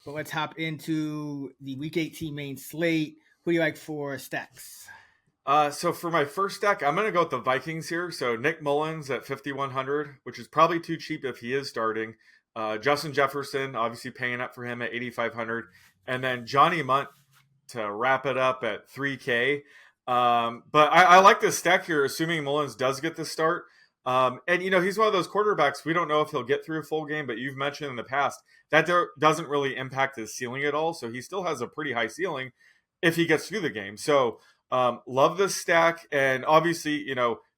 But let's hop into the Week 18 main slate. Who do you like for stacks? So for my first stack, I'm going to go with the Vikings here. So Nick Mullins at 5,100, which is probably too cheap if he is starting. Justin Jefferson, obviously paying up for him at 8,500. And then Johnny Munt to wrap it up at 3K. But I like this stack here, assuming Mullins does get the start. And, he's one of those quarterbacks. We don't know if he'll get through a full game, but you've mentioned in the past that doesn't really impact his ceiling at all. So he still has a pretty high ceiling if he gets through the game. So love this stack. And obviously,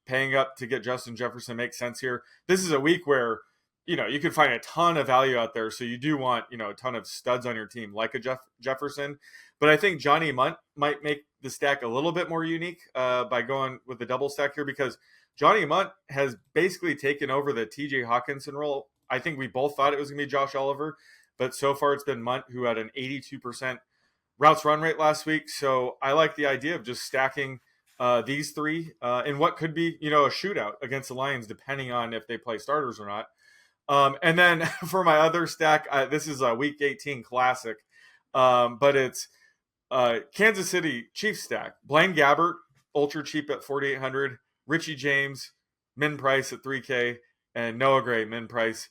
paying up to get Justin Jefferson makes sense here. This is a week where, you can find a ton of value out there. So you do want, a ton of studs on your team, like a Jefferson. But I think Johnny Munt might make the stack a little bit more unique by going with the double stack here, because Johnny Munt has basically taken over the TJ Hawkinson role. I think we both thought it was going to be Josh Oliver, but so far it's been Munt, who had an 82% routes run rate last week. So I like the idea of just stacking these three in what could be, a shootout against the Lions, depending on if they play starters or not. And then for my other stack, this is a Week 18 classic, but it's Kansas City Chiefs stack. Blaine Gabbert, ultra cheap at 4,800. Richie James, min price at 3K. And Noah Gray, min price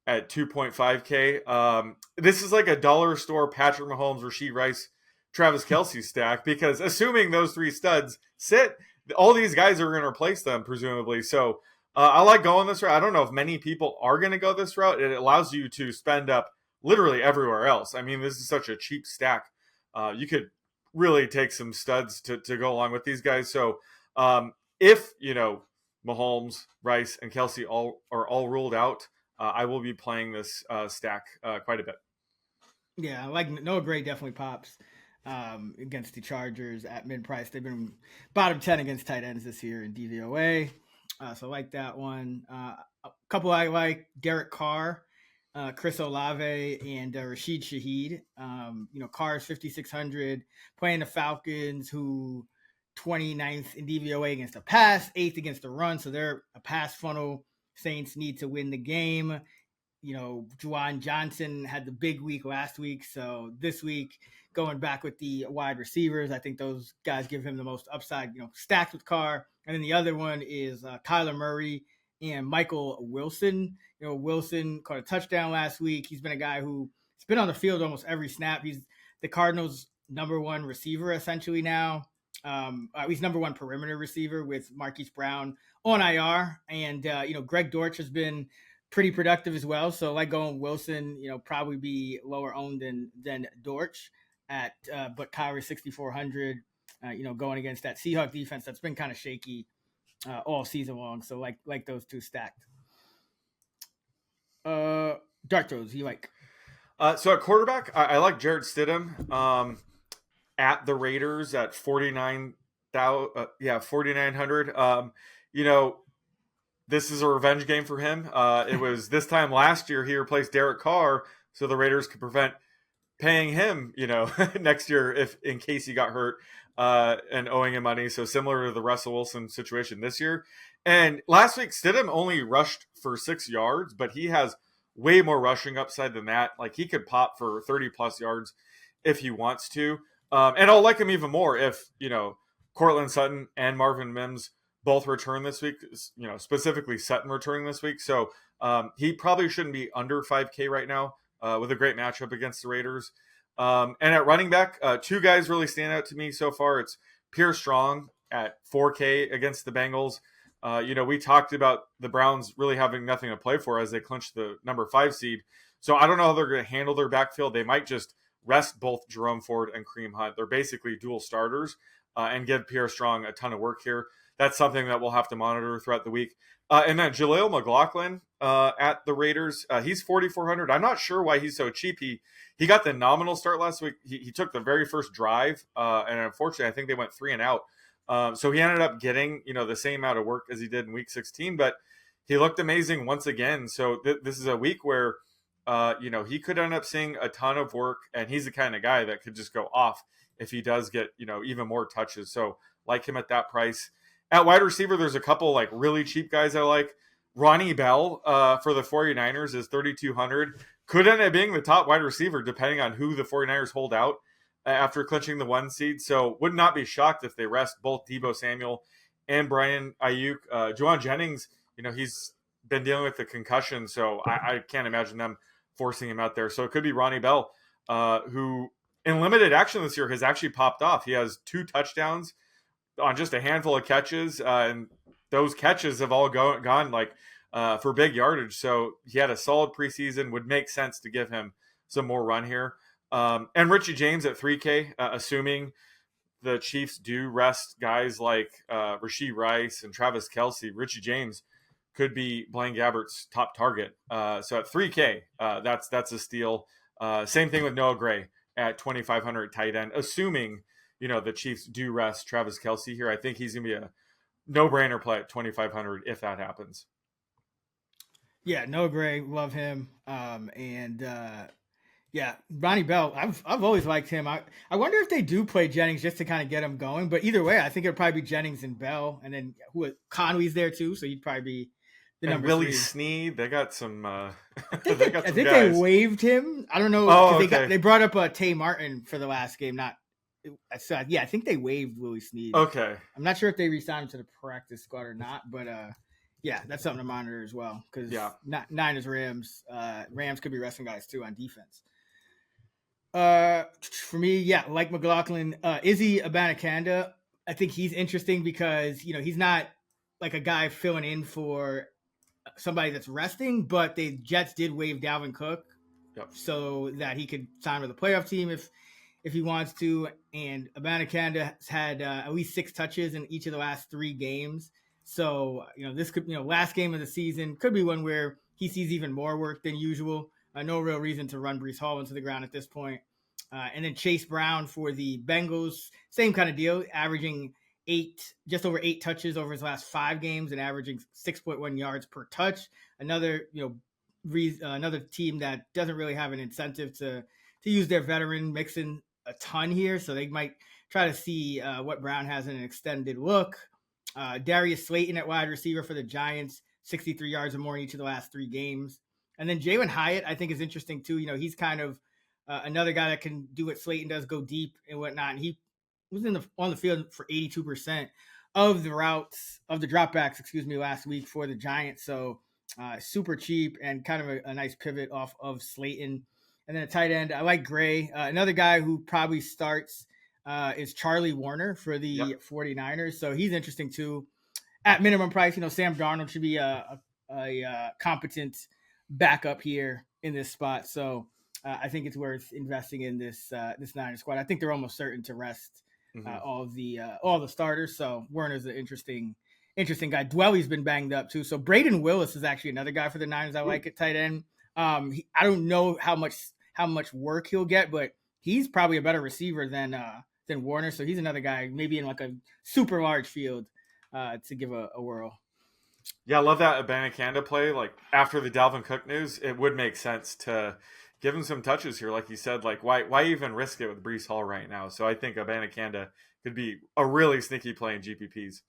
at 2.5K. This is like a dollar store Patrick Mahomes, Rashee Rice, Travis Kelce stack, because assuming those three studs sit, all these guys are going to replace them, presumably. So I like going this route. I don't know if many people are going to go this route. It allows you to spend up literally everywhere else. I mean, this is such a cheap stack. You could really take some studs to go along with these guys. So if, Mahomes, Rice, and Kelce are all ruled out, I will be playing this stack quite a bit. Yeah, I like Noah Gray definitely pops against the Chargers at mid price. They've been bottom 10 against tight ends this year in DVOA. So I like that one. A couple I like, Derek Carr, Chris Olave, and Rashid Shaheed. Carr is 5,600, playing the Falcons, who 29th in DVOA against the pass, 8th against the run. So they're a pass funnel. Saints need to win the game. Juwan Johnson had the big week last week. So this week, going back with the wide receivers, I think those guys give him the most upside, stacked with Carr. And then the other one is Kyler Murray and Michael Wilson. Wilson caught a touchdown last week. He's been a guy who's been on the field almost every snap. He's the Cardinals' number one receiver essentially now. He's number one perimeter receiver with Marquise Brown on IR. And, Greg Dortch has been pretty productive as well. So like going Wilson, probably be lower owned than Dortch at, but Kyrie 6,400, going against that Seahawks defense that's been kind of shaky all season long. So like those two stacked. Dark throws, you like? So at quarterback, I like Jared Stidham at the Raiders at 4,900. This is a revenge game for him. It was this time last year he replaced Derek Carr, so the Raiders could prevent paying him, next year in case he got hurt and owing him money. So similar to the Russell Wilson situation this year. And last week, Stidham only rushed for 6 yards, but he has way more rushing upside than that. Like, he could pop for 30 plus yards if he wants to. And I'll like him even more if, Cortland Sutton and Marvin Mims both return this week, specifically Sutton returning this week. So he probably shouldn't be under 5K right now with a great matchup against the Raiders. And at running back, two guys really stand out to me so far. It's Pierre Strong at 4K against the Bengals. We talked about the Browns really having nothing to play for as they clinch the number 5 seed. So I don't know how they're going to handle their backfield. They might just rest both Jerome Ford and Kareem Hunt. They're basically dual starters and give Pierre Strong a ton of work here. That's something that we'll have to monitor throughout the week. And then Jaleel McLaughlin at the Raiders. He's 4,400. I'm not sure why he's so cheap. He got the nominal start last week. He took the very first drive, and unfortunately, I think they went 3 and out. So he ended up getting, the same amount of work as he did in week 16, but he looked amazing once again. So this is a week where, he could end up seeing a ton of work, and he's the kind of guy that could just go off if he does get, even more touches. So like him at that price. At wide receiver, there's a couple like really cheap guys I like. Ronnie Bell for the 49ers is 3,200. Could end up being the top wide receiver depending on who the 49ers hold out after clinching the 1 seed. So would not be shocked if they rest both Deebo Samuel and Brian Ayuk. Juwan Jennings, he's been dealing with the concussion, so I can't imagine them forcing him out there. So it could be Ronnie Bell, who in limited action this year has actually popped off. He has 2 touchdowns on just a handful of catches, and those catches have all gone like for big yardage. So he had a solid preseason. Would make sense to give him some more run here. And Richie James at 3K, assuming the Chiefs do rest guys like Rashee Rice and Travis Kelce. Richie James could be Blaine Gabbert's top target. So at 3K, that's a steal. Same thing with Noah Gray at 2,500 tight end, assuming the Chiefs do rest Travis Kelce here. I think he's gonna be a no-brainer play at 2,500 if that happens. Yeah, Noah Gray, love him. Yeah, Ronnie Bell, I've always liked him. I wonder if they do play Jennings just to kind of get him going. But either way, I think it'll probably be Jennings and Bell, and then Conway's there too, so he'd probably be the number Willie 3. Snead. They got some. I think they waived him. I don't know. Oh, okay. They brought up Tay Martin for the last game. So yeah, I think they waived Willie Snead. Okay. I'm not sure if they re-signed him to the practice squad or not, but yeah, that's something to monitor as well. Because Niners, Rams could be resting guys too on defense. For me, yeah, like McLaughlin, Izzy Abanikanda, I think he's interesting because he's not like a guy filling in for somebody that's resting, but the Jets did waive Dalvin Cook, so that he could sign with a playoff team if he wants to. And Abanikanda has had at least 6 touches in each of the last 3 games. So this could last game of the season could be one where he sees even more work than usual. No real reason to run Breece Hall into the ground at this point. And then Chase Brown for the Bengals, same kind of deal, averaging just over 8 touches over his last 5 games and averaging 6.1 yards per touch. Another team that doesn't really have an incentive to use their veteran Mixon a ton here, so they might try to see what Brown has in an extended look. Darius Slayton at wide receiver for the Giants, 63 yards or more in each of the last 3 games. And then Jalen Hyatt, I think, is interesting too. He's kind of another guy that can do what Slayton does, go deep and whatnot. And he was on the field for 82% of the dropbacks, last week for the Giants. So super cheap and kind of a nice pivot off of Slayton. And then a tight end, I like Gray. Another guy who probably starts is Charlie Warner for the 49ers. So he's interesting too. At minimum price, Sam Darnold should be a competent backup here in this spot. So I think it's worth investing in this Niners squad. I think they're almost certain to rest all the starters. So Werner's an interesting guy. Dwelly's been banged up too. So Braden Willis is actually another guy for the Niners I like at tight end. I don't know how much work he'll get, but he's probably a better receiver than Warner. So he's another guy maybe in like a super large field to give a whirl. Yeah, I love that Abanikanda play. Like after the Dalvin Cook news, it would make sense to give him some touches here. Like you said, like why even risk it with Breece Hall right now? So I think Abanikanda could be a really sneaky play in GPPs.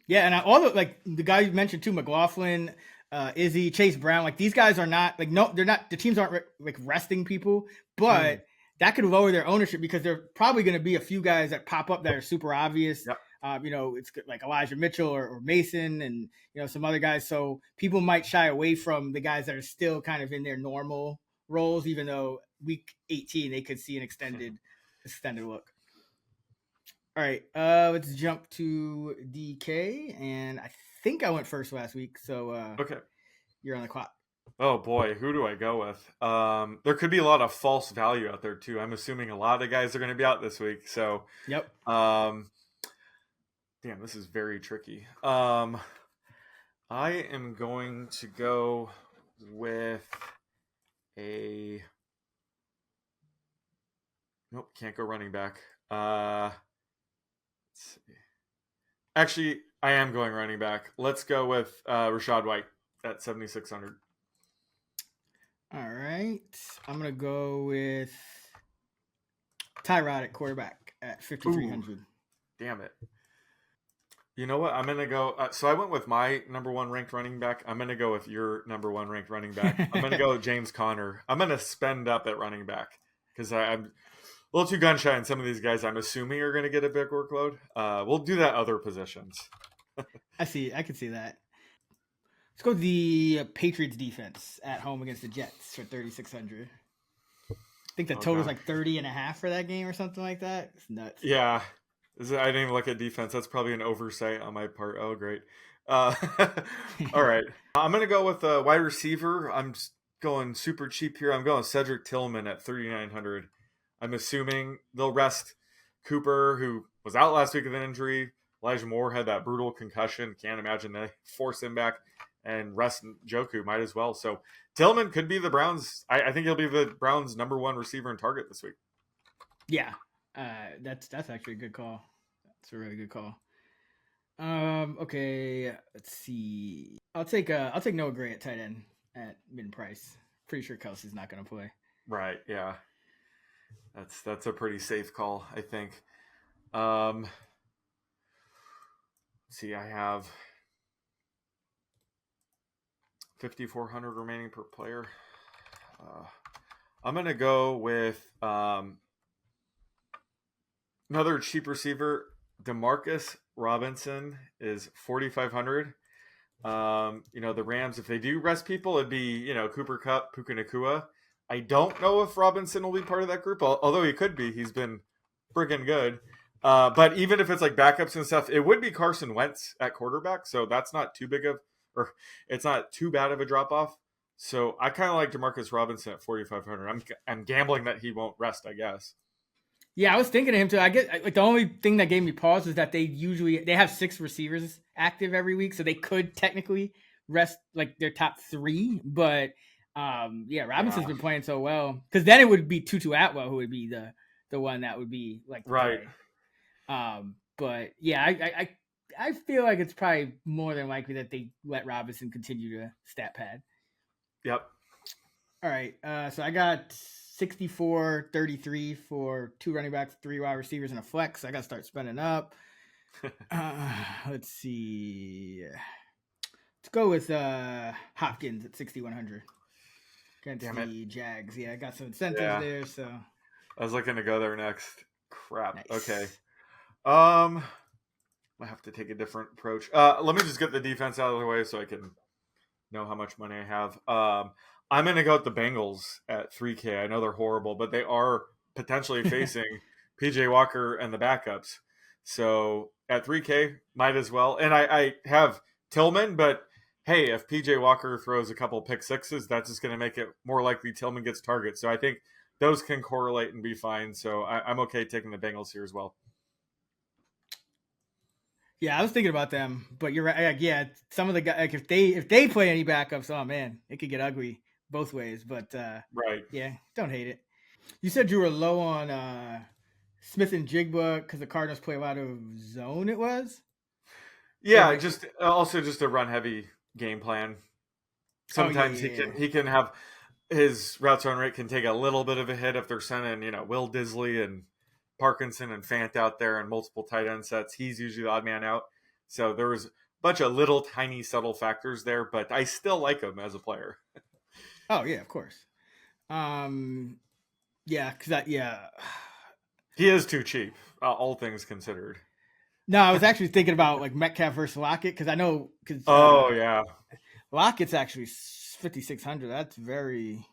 Yeah, and all the guys you mentioned too, McLaughlin, Izzy, Chase Brown, like these guys are not they're not, the teams aren't like resting people, but that could lower their ownership because there are probably going to be a few guys that pop up that are super obvious. Yep. It's like Elijah Mitchell or Mason and some other guys. So people might shy away from the guys that are still kind of in their normal roles, even though week 18 they could see an extended look. All right, let's jump to DK, and I think I went first last week, so okay, you're on the clock. Oh boy, who do I go with? There could be a lot of false value out there too. I'm assuming a lot of guys are going to be out this week, so yep. Damn, this is very tricky. I am going to go with nope, can't go running back. Let's see. Actually, I am going running back. Let's go with Rachaad White at 7,600. All right. I'm going to go with Tyrod at quarterback at 5,300. Damn it. You know what? I'm going to go. So I went with my number one ranked running back. I'm going to go with your number one ranked running back. I'm going to go with James Conner. I'm going to spend up at running back because I'm a little too gun shy on some of these guys I'm assuming are going to get a big workload. We'll do that other positions. I see. I can see that. Let's go with the Patriots defense at home against the Jets for 3,600. I think the total's like 30.5 for that game or something like that. It's nuts. Yeah. I didn't even look at defense. That's probably an oversight on my part. Oh, great. All right. I'm going to go with a wide receiver. I'm just going super cheap here. I'm going Cedric Tillman at 3,900. I'm assuming they'll rest Cooper, who was out last week with an injury. Elijah Moore had that brutal concussion. Can't imagine they force him back, and rest Njoku might as well. So Tillman could be the Browns. I think he'll be the Browns' number one receiver and target this week. Yeah. That's actually a good call. That's a really good call. Okay, let's see. I'll take Noah Gray at tight end at mid price. Pretty sure Kelsey's not going to play. Right. Yeah. That's a pretty safe call, I think. See, I have 5,400 remaining per player. I'm going to go with another cheap receiver. Demarcus Robinson is 4,500. The Rams, if they do rest people, it'd be, Cooper Kupp, Puka Nacua. I don't know if Robinson will be part of that group, although he could be. He's been friggin' good. But even if it's like backups and stuff, it would be Carson Wentz at quarterback. So that's not too it's not too bad of a drop off. So I kind of like Demarcus Robinson at 4,500. I'm gambling that he won't rest, I guess. Yeah, I was thinking of him too. I get like the only thing that gave me pause is that they have 6 receivers active every week, so they could technically rest like their top 3. But Robinson's been playing so well, because then it would be Tutu Atwell who would be the one that would be like right. But yeah, I feel like it's probably more than likely that they let Robinson continue to stat pad. Yep. All right. So I got 64-33 for 2 running backs, 3 wide receivers, and a flex. I got to start spending up. Let's see. Let's go with Hopkins at 6,100 against the Jags. Yeah, I got some incentives there. So I was looking to go there next. Crap. Nice. Okay. I have to take a different approach. Let me just get the defense out of the way so I can know how much money I have. I'm going to go with the Bengals at 3K. I know they're horrible, but they are potentially facing PJ Walker and the backups. So at 3K, might as well. And I have Tillman, but hey, if PJ Walker throws a couple pick sixes, that's just going to make it more likely Tillman gets targets. So I think those can correlate and be fine. So I'm okay taking the Bengals here as well. Yeah, I was thinking about them, but you're right. Yeah, some of the guys, like if they play any backups, oh man, it could get ugly both ways. But right, yeah, don't hate it. You said you were low on Smith and Jigba because the Cardinals play a lot of zone. It was. Yeah, just a run heavy game plan. Sometimes he can have his routes run rate can take a little bit of a hit if they're sending Will Disley and Parkinson and Fant out there and multiple tight end sets. He's usually the odd man out. So there was a bunch of little tiny subtle factors there, but I still like him as a player. Oh yeah, of course. He is too cheap, all things considered. No, I was actually thinking about like Metcalf versus Lockett because I know Lockett's actually 5,600. That's very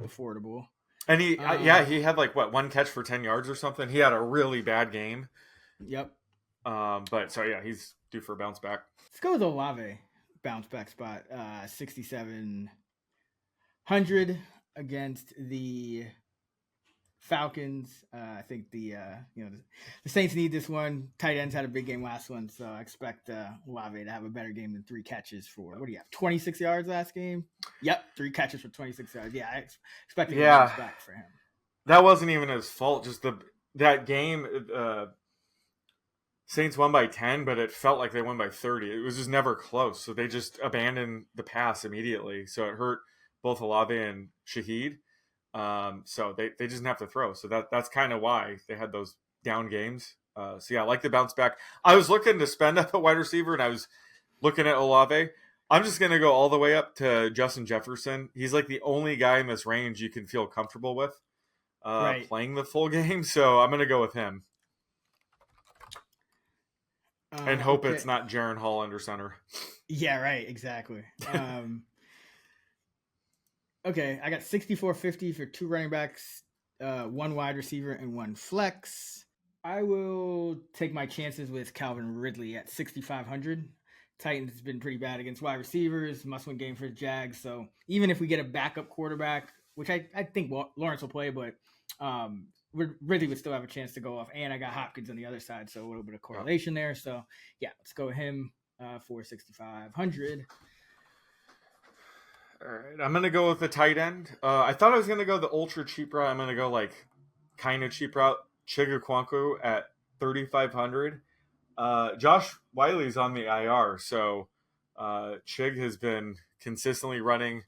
affordable. And he had like one catch for 10 yards or something. He had a really bad game. Yep. But so yeah, he's due for a bounce back. Let's go with Olave bounce back spot. 6,700 against the Falcons. I think the Saints need this one. Tight ends had a big game last one, so I expect Olave to have a better game than 3 catches for 26 yards last game. Yep, 3 catches for 26 yards. Yeah, I expect a bounce back for him. That wasn't even his fault. Just that game, Saints won by 10, but it felt like they won by 30. It was just never close. So they just abandoned the pass immediately. So it hurt both Olave and Shaheed. So they just didn't have to throw. So that's kind of why they had those down games. So yeah, I like the bounce back. I was looking to spend up a wide receiver, and I was looking at Olave. I'm just going to go all the way up to Justin Jefferson. He's like the only guy in this range you can feel comfortable with Right. playing the full game. So I'm going to go with him and hope Okay. it's not Jaron Hall under center. Yeah, right. Exactly. Okay, I got 64.50 for 2 running backs, 1 wide receiver, and 1 flex. I will take my chances with Calvin Ridley at 6,500. Titans has been pretty bad against wide receivers, must-win game for the Jags. So even if we get a backup quarterback, which I think Lawrence will play, but Ridley would still have a chance to go off. And I got Hopkins on the other side, so a little bit of correlation there. So yeah, let's go with him for 6,500. All right, I'm going to go with the tight end. I thought I was going to go the ultra cheap route. I'm going to go like kind of cheap route. Chigga at 3,500. Josh Wiley's on the IR, so Chig has been consistently running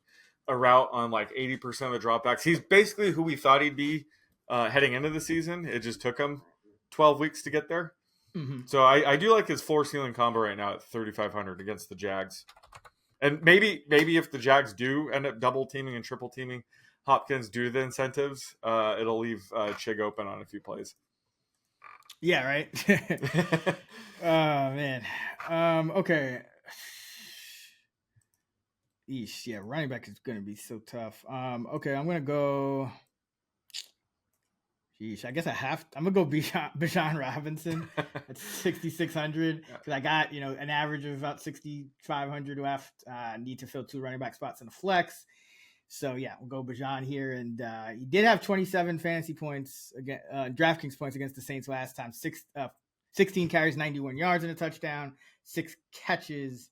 a route on like 80% of the dropbacks. He's basically who we thought he'd be heading into the season. It just took him 12 weeks to get there. Mm-hmm. So I do like his floor ceiling combo right now at 3,500 against the Jags. And maybe if the Jags do end up double teaming and triple teaming Hopkins due to the incentives, it'll leave Chig open on a few plays. Yeah, right. Oh man. Okay. Eesh, yeah, running back is gonna be so tough. Okay, I'm gonna go. Sheesh, I guess I'm gonna go Bijan Robinson at 6,600 because I got an average of about 6,500 left. Need to fill 2 running back spots in the flex. So yeah, we'll go Bijan here, and he did have 27 fantasy points again, DraftKings points against the Saints last time. 16 carries, 91 yards and a touchdown. 3 catches,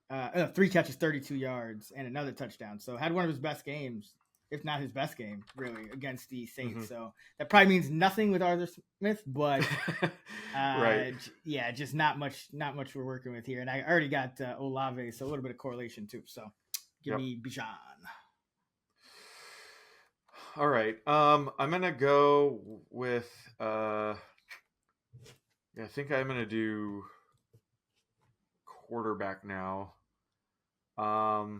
32 yards and another touchdown. So had one of his best games, if not his best game, really, against the Saints. Mm-hmm. So that probably means nothing with Arthur Smith, but right. Yeah, just not much we're working with here. And I already got Olave, so a little bit of correlation too. So give me Bijan. All right. I'm gonna go with I think I'm gonna do quarterback now. Yeah,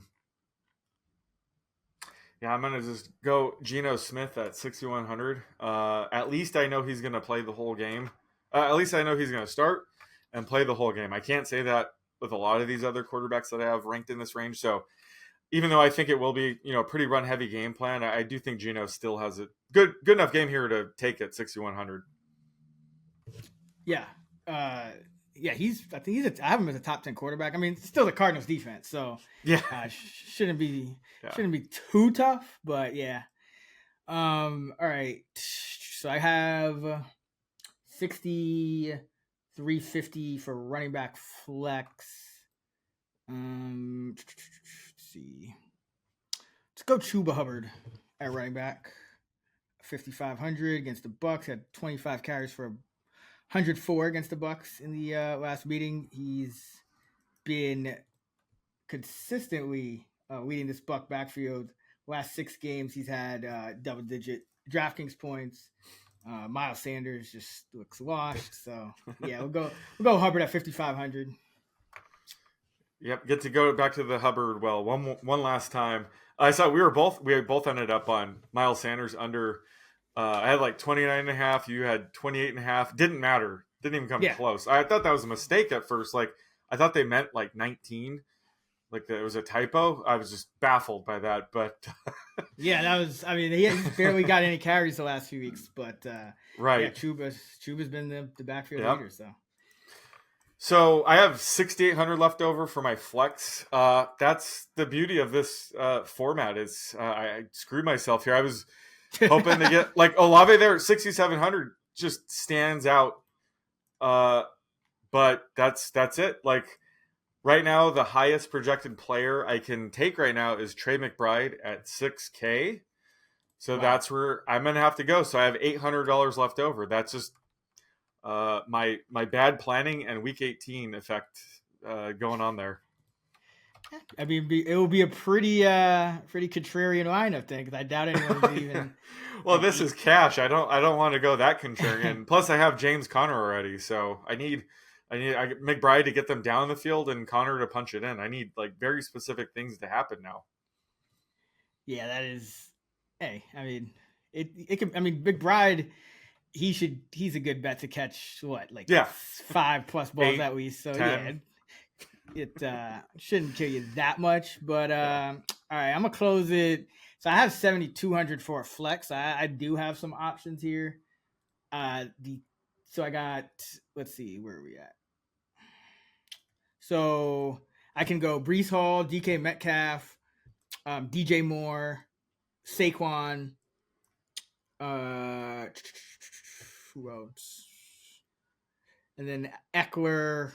I'm gonna just go Geno Smith at 6,100. At least I know he's gonna play the whole game. At least I know he's gonna start and play the whole game. I can't say that with a lot of these other quarterbacks that I have ranked in this range. So even though I think it will be, a pretty run heavy game plan, I do think Geno still has a good enough game here to take it 6,100. Yeah. Yeah, I have him as a top 10 quarterback. I mean, it's still the Cardinals defense, so yeah, shouldn't be too tough, but yeah. All right. So I have 6,350 for running back flex. Let's see. Let's go Chuba Hubbard at running back. 5,500 against the Bucs. Had 25 carries for 104 against the Bucs in the last meeting. He's been consistently leading this Buck backfield. Last 6 games, he's had double-digit DraftKings points. Miles Sanders just looks washed. So yeah, we'll go Hubbard at 5,500. Yep, get to go back to the Hubbard well one last time. I saw we both ended up on Miles Sanders under. I had like 29.5. You had 28.5. Didn't matter. Didn't even come close. I thought that was a mistake at first. Like I thought they meant like 19. Like it was a typo. I was just baffled by that. But yeah, that was. I mean, he barely got any carries the last few weeks. But right, yeah, Chuba's been the backfield leader. So I have 6,800 left over for my flex. That's the beauty of this format is I screwed myself here. I was hoping to get like Olave there at 6,700 just stands out. But that's it. Like right now, the highest projected player I can take right now is Trey McBride at 6K. So that's where I'm going to have to go. So I have $800 left over. That's just my bad planning and week 18 effect going on there. I mean, it will be a pretty contrarian line, I think. I doubt anyone would even Well, this is cash. I don't want to go that contrarian. Plus, I have James Conner already, so I need McBride to get them down the field and Conner to punch it in. I need like very specific things to happen now. Yeah, that is. Hey, I mean, it can. I mean, McBride, he's a good bet to catch what, like 5+ balls 8, at least. So 10. yeah, it shouldn't kill you that much. But all right, I'm gonna close it. So I have 7,200 for a flex. I do have some options here. So I got, let's see, where are we at? So I can go Breece Hall, DK Metcalf, DJ Moore, Saquon, who else? And then Eckler,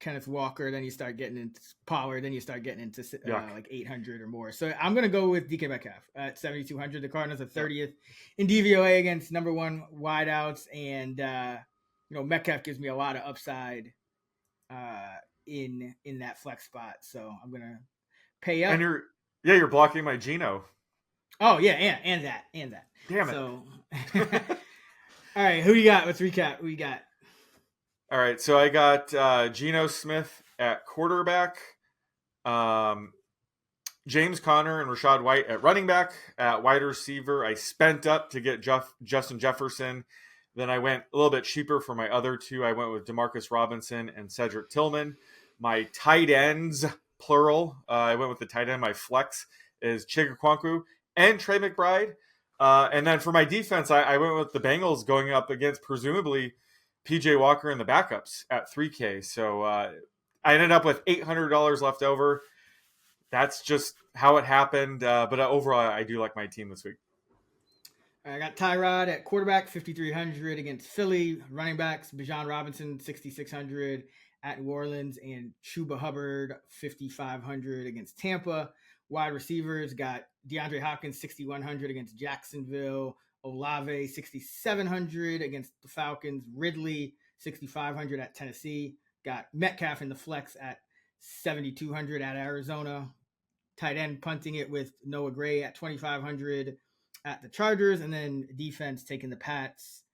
Kenneth Walker. Then you start getting into Pollard. Then you start getting into like 800 or more. So I'm gonna go with DK Metcalf at 7,200. The Cardinals are 30th in DVOA against number 1 wideouts, and Metcalf gives me a lot of upside in that flex spot. So I'm gonna pay up. And you're blocking my Geno. Oh yeah, and that. Damn it. So all right, who you got? Let's recap. Who you got? All right, so I got Geno Smith at quarterback, James Conner and Rachaad White at running back. At wide receiver, I spent up to get Justin Jefferson. Then I went a little bit cheaper for my other two. I went with Demarcus Robinson and Cedric Tillman. My tight ends, plural, I went with the tight end. My flex is Chigakwanku and Trey McBride. And then for my defense, I went with the Bengals going up against presumably PJ Walker and the backups at 3K. So I ended up with $800 left over. That's just how it happened. But overall, I do like my team this week. I got Tyrod at quarterback, 5,300 against Philly. Running backs, Bijan Robinson, 6,600 at New Orleans. And Chuba Hubbard, 5,500 against Tampa. Wide receivers got DeAndre Hopkins, 6,100 against Jacksonville. Olave, 6,700 against the Falcons. Ridley, 6,500 at Tennessee. Got Metcalf in the flex at 7,200 at Arizona. Tight end punting it with Noah Gray at 2,500 at the Chargers. And then defense taking the Pats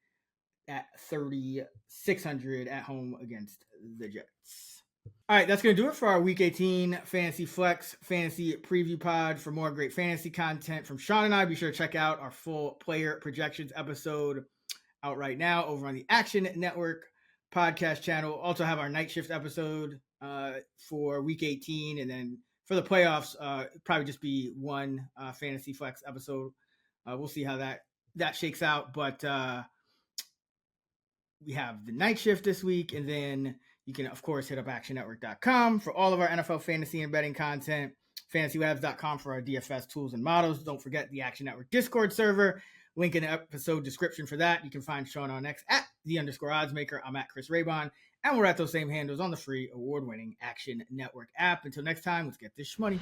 at 3,600 at home against the Jets. All right, that's going to do it for our Week 18 Fantasy Flex Fantasy Preview Pod. For more great fantasy content from Sean and I, be sure to check out our full player projections episode out right now over on the Action Network podcast channel. Also have our night shift episode for Week 18. And then for the playoffs, probably just be one Fantasy Flex episode. We'll see how that shakes out. But we have the night shift this week, and then you can, of course, hit up actionnetwork.com for all of our NFL fantasy and betting content, fantasylabs.com for our DFS tools and models. Don't forget the Action Network Discord server. Link in the episode description for that. You can find Sean on X at @the_oddsmaker. I'm at Chris Raybon, and we're at those same handles on the free award-winning Action Network app. Until next time, let's get this shmoney.